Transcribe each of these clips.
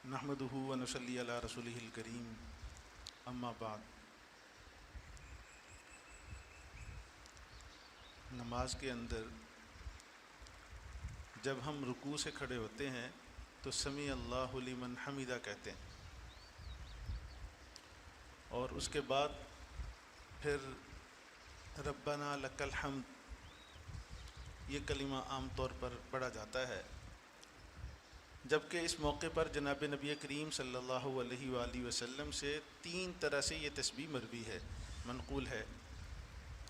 نحمدہ و نصلی علی رسولہ الکریم اما بعد۔ نماز کے اندر جب ہم رکوع سے کھڑے ہوتے ہیں تو سمیع اللہ لمن حمدہ کہتے ہیں، اور اس کے بعد پھر ربنا لک الحمد یہ کلمہ عام طور پر پڑھا جاتا ہے، جبکہ اس موقع پر جناب نبی کریم صلی اللہ علیہ وآلہ وسلم سے 3 طرح سے یہ تسبیح مروی ہے، منقول ہے۔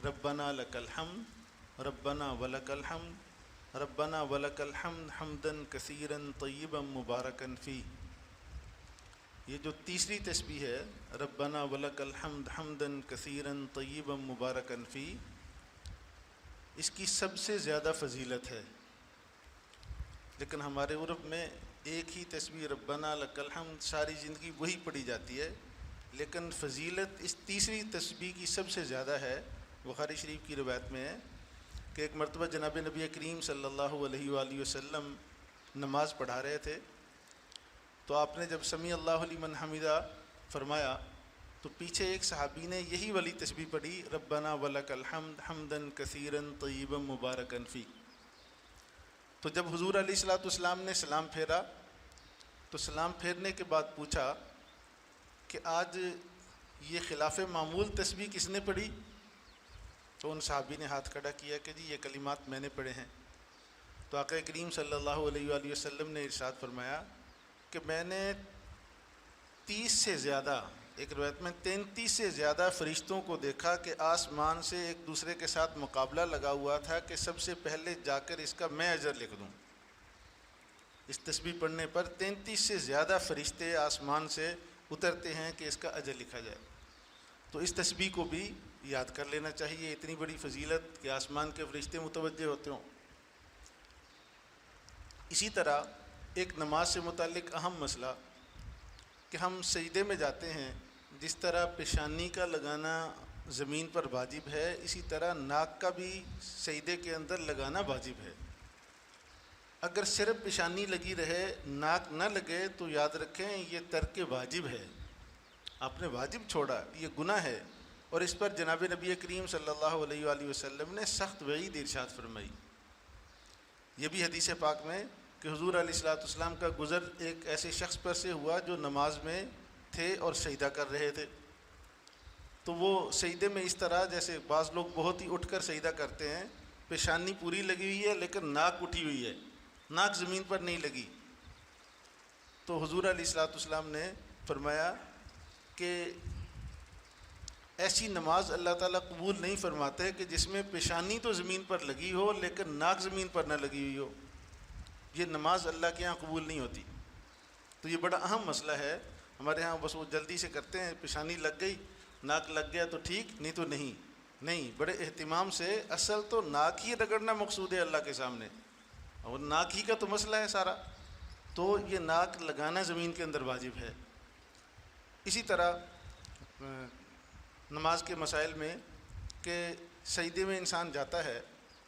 ربنا لک الحمد، ربنا ولک الحمد، ربنا ولک الحمد حمدا کثیرا طیبا مبارکا فیہ۔ یہ جو تیسری تسبیح ہے ربنا ولک الحمد حمدا کثیرا طیبا مبارکا فیہ، اس کی سب سے زیادہ فضیلت ہے، لیکن ہمارے عرب میں ایک ہی تسبیح ربنا لک الحمد ساری زندگی وہی پڑھی جاتی ہے، لیکن فضیلت اس تیسری تسبیح کی سب سے زیادہ ہے۔ بخاری شریف کی روایت میں ہے کہ ایک مرتبہ جناب نبی کریم صلی اللہ علیہ وآلہ وسلم نماز پڑھا رہے تھے، تو آپ نے جب سمیع اللہ لمن حمدہ فرمایا تو پیچھے ایک صحابی نے یہی والی تسبیح پڑھی ربنا ولک الحمد حمدا کثیرا طیبا مبارکا فیہ۔ تو جب حضور علیہ الصلوۃ والسلام نے سلام پھیرا تو سلام پھیرنے کے بعد پوچھا کہ آج یہ خلاف معمول تسبیح کس نے پڑھی؟ تو ان صحابی نے ہاتھ کھڑا کیا کہ جی یہ کلمات میں نے پڑھے ہیں۔ تو آقا کریم صلی اللہ علیہ وآلہ وسلم نے ارشاد فرمایا کہ میں نے 30 سے زیادہ، ایک روایت میں 33 سے زیادہ فرشتوں کو دیکھا کہ آسمان سے ایک دوسرے کے ساتھ مقابلہ لگا ہوا تھا کہ سب سے پہلے جا کر اس کا میں اجر لکھ دوں۔ اس تسبیح پڑھنے پر 33 سے زیادہ فرشتے آسمان سے اترتے ہیں کہ اس کا اجر لکھا جائے۔ تو اس تسبیح کو بھی یاد کر لینا چاہیے، اتنی بڑی فضیلت کہ آسمان کے فرشتے متوجہ ہوتے ہوں۔ اسی طرح ایک نماز سے متعلق اہم مسئلہ کہ ہم سجدے میں جاتے ہیں، جس طرح پیشانی کا لگانا زمین پر واجب ہے، اسی طرح ناک کا بھی سجدے کے اندر لگانا واجب ہے۔ اگر صرف پیشانی لگی رہے ناک نہ لگے تو یاد رکھیں یہ ترک واجب ہے، آپ نے واجب چھوڑا، یہ گناہ ہے، اور اس پر جناب نبی کریم صلی اللہ علیہ وآلہ وسلم نے سخت وعید ارشاد فرمائی۔ یہ بھی حدیث پاک میں کہ حضور علیہ الصلوۃ والسلام کا گزر ایک ایسے شخص پر سے ہوا جو نماز میں تھے اور سجدہ کر رہے تھے، تو وہ سجدے میں اس طرح جیسے بعض لوگ بہت ہی اٹھ کر سجدہ کرتے ہیں، پیشانی پوری لگی ہوئی ہے لیکن ناک اٹھی ہوئی ہے، ناک زمین پر نہیں لگی۔ تو حضور علیہ الصلوۃ والسلام نے فرمایا کہ ایسی نماز اللہ تعالیٰ قبول نہیں فرماتے کہ جس میں پیشانی تو زمین پر لگی ہو لیکن ناک زمین پر نہ لگی ہوئی ہو، یہ نماز اللہ کے ہاں قبول نہیں ہوتی۔ تو یہ بڑا اہم مسئلہ ہے، ہمارے ہاں بس وہ جلدی سے کرتے ہیں، پیشانی لگ گئی ناک لگ گیا تو ٹھیک، نہیں تو نہیں، بڑے اہتمام سے، اصل تو ناک ہی رگڑنا مقصود ہے اللہ کے سامنے، اور ناک ہی کا تو مسئلہ ہے سارا، تو یہ ناک لگانا زمین کے اندر واجب ہے۔ اسی طرح نماز کے مسائل میں کہ سجدے میں انسان جاتا ہے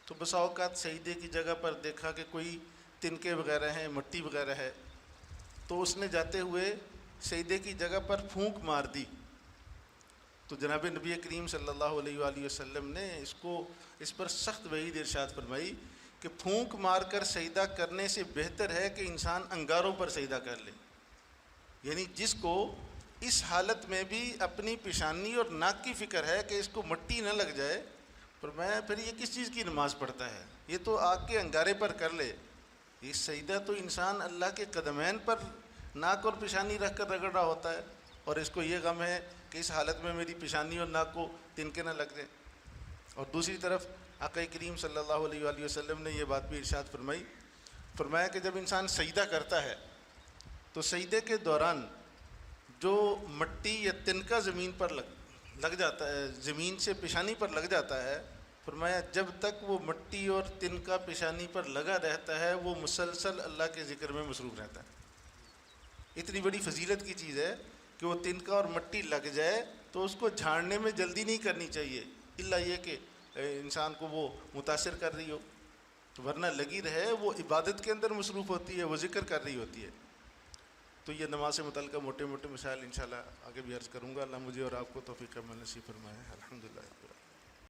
تو بسا اوقات سجدے کی جگہ پر دیکھا کہ کوئی تنکے وغیرہ ہیں، مٹی وغیرہ ہے، تو اس نے جاتے ہوئے سجدے کی جگہ پر پھونک مار دی، تو جناب نبی کریم صلی اللہ علیہ وآلہ وسلم نے اس پر سخت وعید ارشاد فرمائی کہ پھونک مار کر سجدہ کرنے سے بہتر ہے کہ انسان انگاروں پر سجدہ کر لے، یعنی جس کو اس حالت میں بھی اپنی پیشانی اور ناک کی فکر ہے کہ اس کو مٹی نہ لگ جائے، فرمایا پھر یہ کس چیز کی نماز پڑھتا ہے، یہ تو آگ کے انگارے پر کر لے۔ یہ سجدہ تو انسان اللہ کے قدمین پر ناک اور پیشانی رکھ کر رگڑ رہا ہوتا ہے، اور اس کو یہ غم ہے کہ اس حالت میں میری پیشانی اور ناک کو تنکے نہ لگ جائیں۔ اور دوسری طرف آقا کریم صلی اللہ علیہ وآلہ وسلم نے یہ بات بھی ارشاد فرمایا کہ جب انسان سجدہ کرتا ہے تو سجدے کے دوران جو مٹی یا تنکا زمین پر لگ جاتا ہے، زمین سے پیشانی پر لگ جاتا ہے، فرمایا جب تک وہ مٹی اور تنکا پیشانی پر لگا رہتا ہے وہ مسلسل اللہ کے ذکر میں مصروف رہتا ہے۔ اتنی بڑی فضیلت کی چیز ہے کہ وہ تنکا اور مٹی لگ جائے تو اس کو جھاڑنے میں جلدی نہیں کرنی چاہیے، الا یہ کہ انسان کو وہ متاثر کر رہی ہو، ورنہ لگی رہے، وہ عبادت کے اندر مصروف ہوتی ہے، وہ ذکر کر رہی ہوتی ہے۔ تو یہ نماز سے متعلقہ موٹے موٹے مسائل انشاءاللہ آگے بھی عرض کروں گا. اللہ مجھے اور آپ کو توفیق عمل نصیب فرمائے. الحمدللہ.